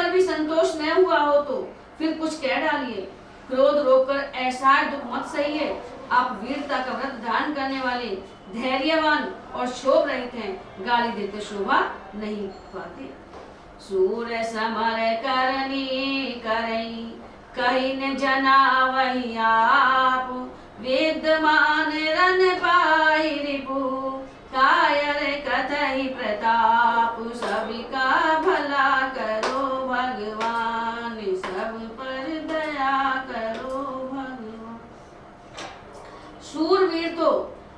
कर भी संतोष न हुआ हो तो फिर कुछ कह डालिए। क्रोध रोककर ऐसा दुख मत सहिए। आप वीरता का व्रत धारण करने वाले, धैर्यवान और क्षोभ रहित हैं। गाली देते शोभा नहीं पाते। सूर समर करनी करई, कही न जना वही आप। विद्यमान रन पाई रिपु, कायर कथई प्रताप। सबका भला करो भगवान, सब पर दया करो भगवान। सूरवीर तो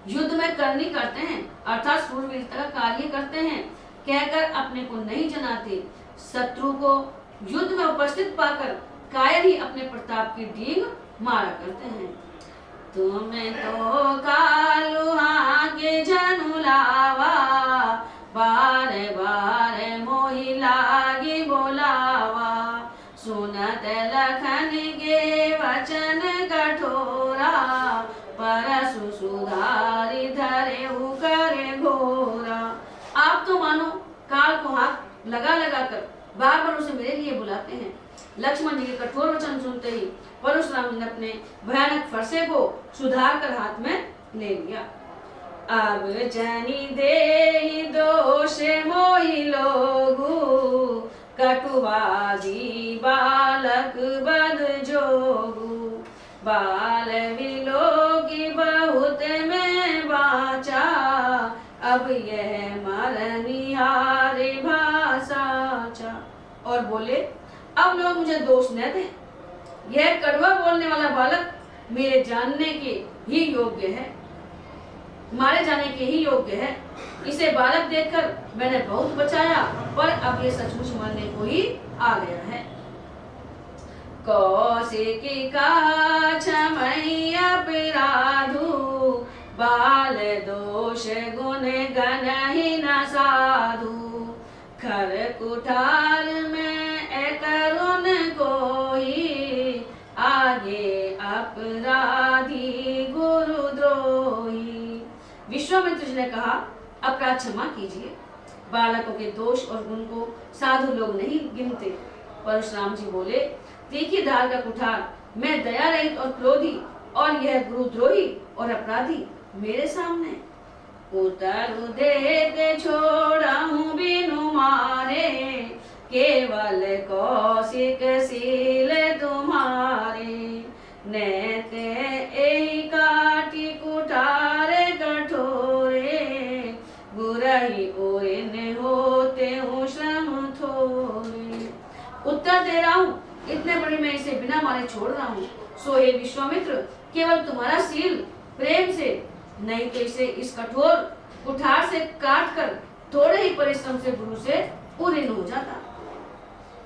युद्ध में करनी करते हैं, अर्थात सूरवीरता का कार्य करते हैं, कहकर अपने को नहीं जनाते। शत्रु को युद्ध में उपस्थित पाकर कायर ही अपने प्रताप की डींग मारा करते हैं। तुम्हें तो कालुहा के जनुलावा, बार बार मोहि लागी बोलावा। सुनत लखन के वचन कठोरा, परसु सुधारी धरे करे घोरा। आप तो मानो काल को हाथ लगा लगा कर बार बार उसे मेरे लिए बुलाते हैं। लक्ष्मण जी के कठोर वचन सुनते ही परशुराम जी ने अपने भयानक फरसे को सुधार कर हाथ में ले लिया। अब जनी दे दोष मोहि लोगु, कटुवादी बालक बद जोगु। बाल विलोकी बहुत में बाचा, अब यह मरनिहारे भाषाचा। और बोले, अब लोग मुझे दोष न दें। यह कड़वा बोलने वाला बालक मेरे जानने के ही योग्य है, मारे जाने के ही योग्य है। इसे बालक देखकर मैंने बहुत बचाया, पर अब ये सचमुच मरने को ही आ गया है। कौशिकी का क्षमय अपराधु, बाल दोष गुण गण ही न साधु। खर कुठार में करुण कोई, आगे अपराधी गुरुद्रोही। विश्वामित्र जी ने कहा, अपराध क्षमा कीजिए। बालकों के दोष और गुण को साधु लोग नहीं गिनते। परशुराम जी बोले, तीखी धार का कुठार, मैं दया रहित और क्रोधी, और यह गुरुद्रोही और अपराधी मेरे सामने। उतर देते छोड़ाऊं बिनु मारे, केवल कौशिक सील तुम्हारे। नेते एही काटी कुठार कठोरे, बुराई ओइन होते हूँ श्रम थोरे। उत्तर दे रहा हूँ, इतने बड़ी मैं इसे बिना मारे छोड़ रहा हूँ। सो हे विश्वामित्र, केवल तुम्हारा सील प्रेम से, नहीं तो इसे इस कठोर कुठार से काट कर थोड़े ही परिश्रम से गुरु से पूर्ण हो जाता।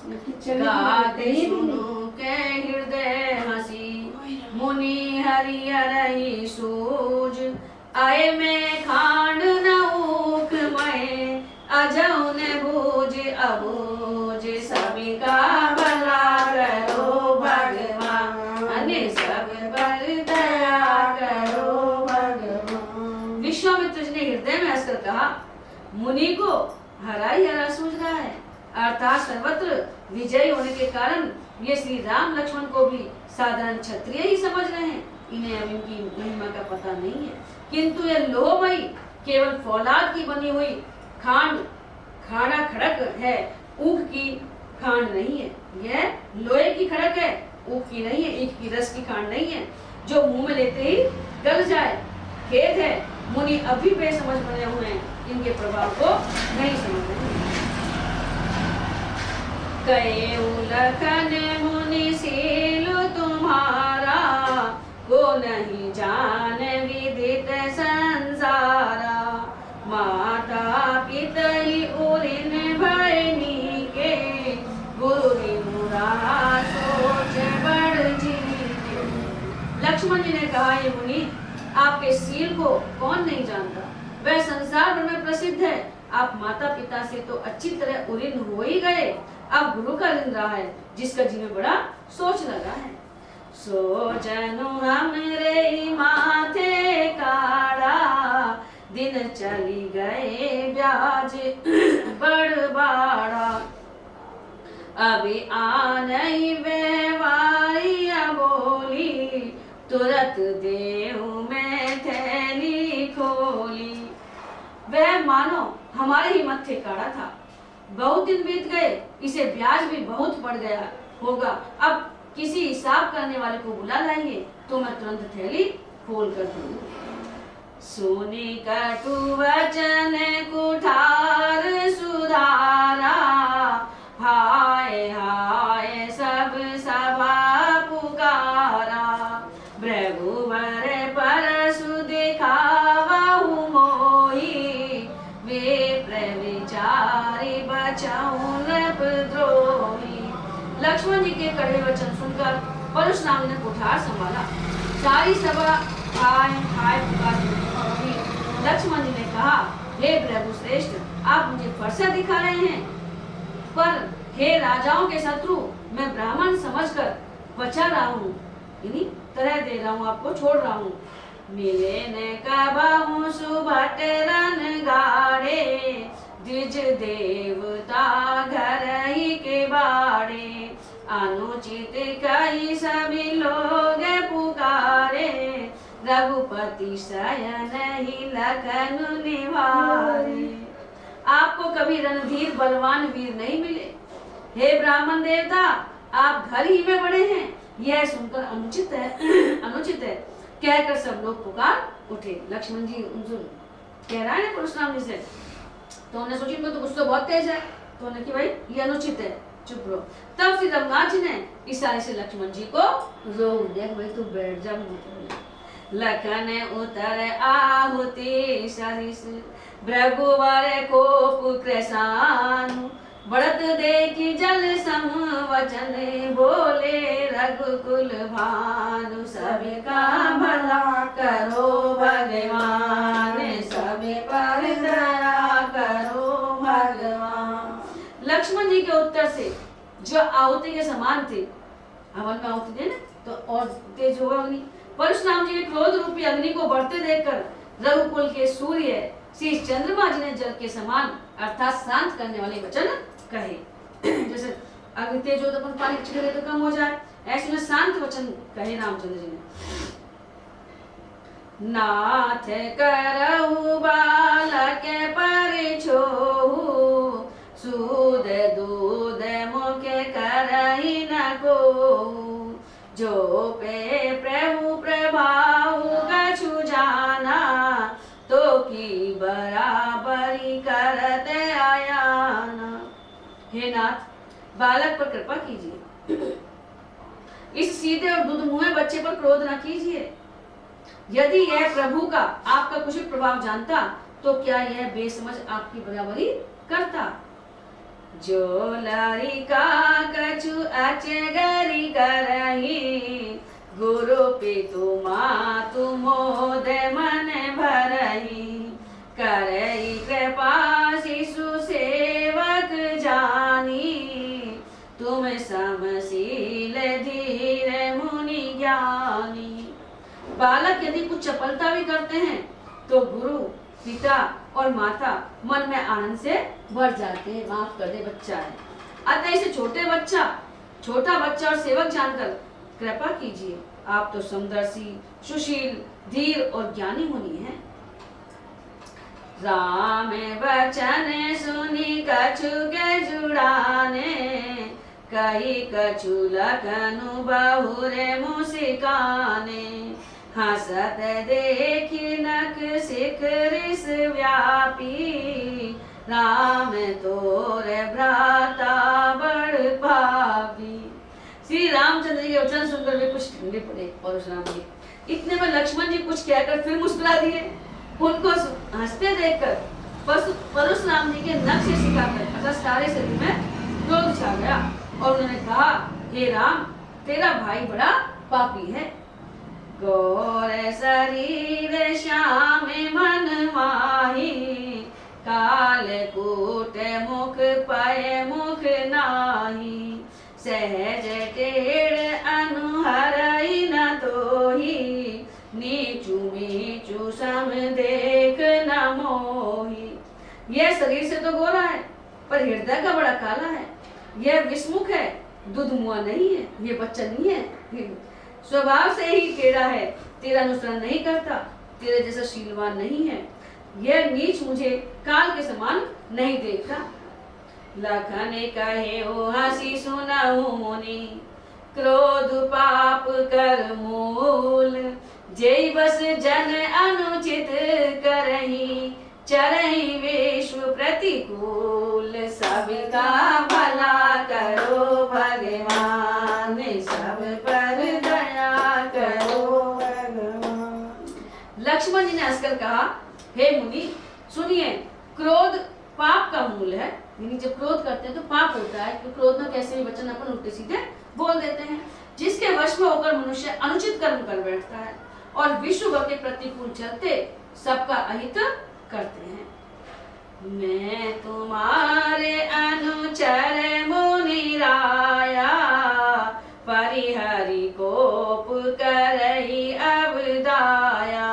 गाते सुनो के हृदय हसी, मुनि हरिहरहि सूझ। आए में खांड न ऊख मैं, अजौ न बूझ अबूझ। सभी का भला करो भगवान, सब पर दया करो भगवान। विश्वामित्र जी ने हृदय में हंसकर कहा, मुनि को हरा ही हरा सूझ रहा है, अर्थात सर्वत्र विजय होने के कारण ये श्री राम लक्ष्मण को भी साधारण क्षत्रिय ही समझ रहे हैं। इन्हें अब इनकी महिमा का पता नहीं है। किंतु यह लोहमयी केवल फौलाद की बनी हुई खांड खाड़ा खड़क है, ऊख की खांड नहीं है। यह लोहे की खड़क है, ऊख की नहीं है, ईख की रस की खांड नहीं है, जो मुंह में लेते ही गल जाए। खेद है, मुनि अभी बेसमझ बने हुए हैं, इनके प्रभाव को नहीं समझ रहे हैं। कहे लखन मुनि सीलु तुम्हारा, को नहीं जान विदित संसारा। माता पिता ही उरिन भयनी के, गुरु मुरा सोच बड़ जी। लक्ष्मण जी ने कहा, ये मुनि, आपके सील को कौन नहीं जानता, वह संसार भर में प्रसिद्ध है। आप माता पिता से तो अच्छी तरह उरिन हो ही गए, अब गुरु का ऋण रहा है, जिसका जी में बड़ा सोच लगा है। सो जनु हमरे माथे काड़ा, दिन चली गए ब्याज बड़ बाड़ा। अभी आनई व्यवहारिया बोली, तुरत देहु में थैली खोली। वह मानो हमारे ही मत्थे काढ़ा था। बहुत दिन बीत गए, इसे ब्याज भी बहुत पड़ गया होगा। अब किसी हिसाब करने वाले को बुला लाएंगे तो मैं तुरंत थैली खोल कर दूंगा। सुनी कटु वचन कुठार सुधारा, हाय हाय सब सभा पुकारा। भृगुवर परसु दिखावहु मोही, विप्र विचारी बचाऊं नृपद्रोही। लक्ष्मण जी के कड़वे वचन सुनकर परशुराम ने कुठार संभाला। सारी सभा हाय हाय पुकार रही। लक्ष्मण जी ने कहा, हे प्रभु श्रेष्ठ, आप मुझे फरसा दिखा रहे हैं, पर हे राजाओं के शत्रु, मैं ब्राह्मण समझकर बचा रहा हूँ, यानी तरह दे रहा हूँ, आपको छोड़ रहा हूँ। मिले ने कबहु सुभट रन गाड़े, द्विज देवता घर ही के बाड़े। अनुचित कई सभी लोग पुकारे, रघुपति शयन ही लखन निवारे। आपको कभी रणधीर बलवान वीर नहीं मिले। हे ब्राह्मण देवता, आप घर ही में बड़े हैं, यह सुनकर अनुचित है कहकर सब लोग पुकार उठे। लक्ष्मण जी उनसे कह रहा है परशुराम जी से, तो उन्होंने सोची इनको तो गुस्सा बहुत तेज है, तो उन्होंने कि भाई ये अनुचित है, चुप रहो। तब श्री रघुनाथ जी ने इशारे से लक्ष्मण जी को रोक दिया, भाई तू बैठ जा। लखन उतर आहुति सरिस, भृगुवर कोप कृशानु। बढ़त देखी जल सम वचन, बोले रघुकुल भानु। सबका भला करो भगवान, सब पर दया करो भगवान। लक्ष्मण जी के उत्तर से जो आहुति के समान थे, हवन में आहुति दे ना तो और तेज होगा अग्नि। परशुराम जी के क्रोध रूपी अग्नि को बढ़ते देखकर रघुकुल के सूर्य श्री चंद्रमा जी ने जल के समान अर्थात शांत करने वाले वचन कहे। जैसे अग्नि तेज हो तो अपन पानी छिड़के तो कम हो जाए, ऐसे में शांत वचन कहे रामचंद्र जी ने। नाथ करहु बालक परिछोहु, सूद दूध मुख करहि न कोहु। जो पे प्रभु प्रभाव कछु जाना, तो की बराबरी करत आयाना। हे नाथ, बालक पर कृपा कीजिए, इस सीधे और दूध मुँहे बच्चे पर क्रोध न कीजिए। यदि यह प्रभु का आपका कुछ प्रभाव जानता तो क्या यह बेसमझ आपकी बराबरी करता। जो लरिका कछु अचगरी करही, गुरु पितु मातु मोद मन भरही। करई कृपा शिशु सेवक जानी, तुम समशील धीर मुनि ज्ञानी। बालक यदि कुछ चपलता भी करते हैं तो गुरु पिता और माता मन में आनंद से भर जाते हैं, माफ कर दे बच्चा है। अतः इसे छोटा बच्चा और सेवक जानकर कृपा कीजिए। आप तो समदर्शी, सुशील, धीर और ज्ञानी मुनि हैं। राम वचन सुनी कछु के जुड़ाने, कही कछु लखनु बहुरे मुसिकाने। हसत देखी नख शिखरिस व्यापी, राम तोर भ्राता बड़ भावी। श्री रामचंद्र जी के वचन सुनकर वे कुछ ठंडे पड़े परशुराम जी। इतने में लक्ष्मण जी कुछ कहकर फिर मुस्कुरा दिए। उनको हंसते देखकर परशुराम जी के नख से सिखाकर अर्थात सारे शरीर में क्रोध छा गया और उन्होंने कहा, हे राम, तेरा भाई बड़ा पापी है। गौर शरीर श्याम मन माही, काल कूट मुख पय मुख नाही। सहज टेढ़ अनुहरई न तोही, नीचू मीचू सम देख न मोही। यह शरीर से तो गोरा है पर हृदय का बड़ा काला है। यह विषमुख है, दूध मुआ नहीं है, ये बच्चा नहीं है, स्वभाव से ही टेढ़ा है, तेरा अनुसरण नहीं करता, तेरे जैसा शीलवान नहीं है, यह नीच मुझे काल के समान नहीं देखता। लखन कहे ओ हंसी सुनहु मुनि, क्रोध पाप कर मूल, जय बस जन अनुचित करही, चरहि विश्व प्रतिकूल। सबका भला करो भगवान, सब पर दया करो भगवान। लक्ष्मण जी ने हंसकर कहा, हे मुनि सुनिए, क्रोध पाप का मूल है, यानी जब क्रोध करते हैं तो पाप होता है, क्योंकि क्रोध में कैसे भी वचन अपन उल्टे सीधे बोल देते हैं, जिसके वश में होकर मनुष्य अनुचित कर्म कर बैठता है और विश्व भर के प्रतिकूल चलते सबका अहित करते हैं। मैं तुम्हारे अनुचर मुनि राया, परिहरि कोप करही अब दाया,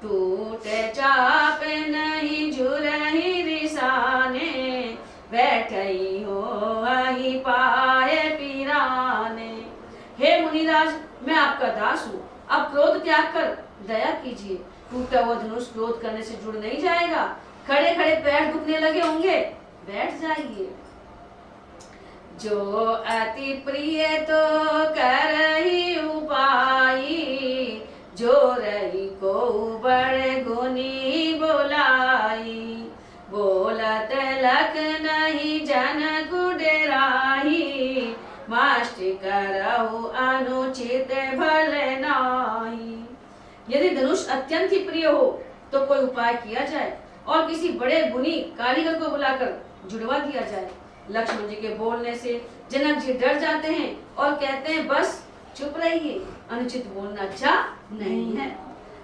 टूट चाप नहीं झुरही रिसाने, बैठई हो ही पाए पिराने। हे मुनिराज, मैं आपका दास हूँ, अब क्रोध त्याग कर दया कीजिए। टूटा हुआ धनुष क्रोध करने से जुड़ नहीं जाएगा, खड़े खड़े पैर दुखने लगे होंगे, बैठ जाइए। जो अति प्रिय तो करही उपाई, जो रही को बड़ गुनी बोलाई, बोलत लख नहीं जन गुडराही, माष्ट करहु अनुचित भल नाही। यदि धनुष अत्यंत ही प्रिय हो तो कोई उपाय किया जाए और किसी बड़े गुणी कारीगर को बुलाकर जुड़वा दिया जाए। लक्ष्मण जी के बोलने से जनक जी डर जाते हैं और कहते हैं, बस चुप रहिए, अनुचित बोलना अच्छा नहीं है।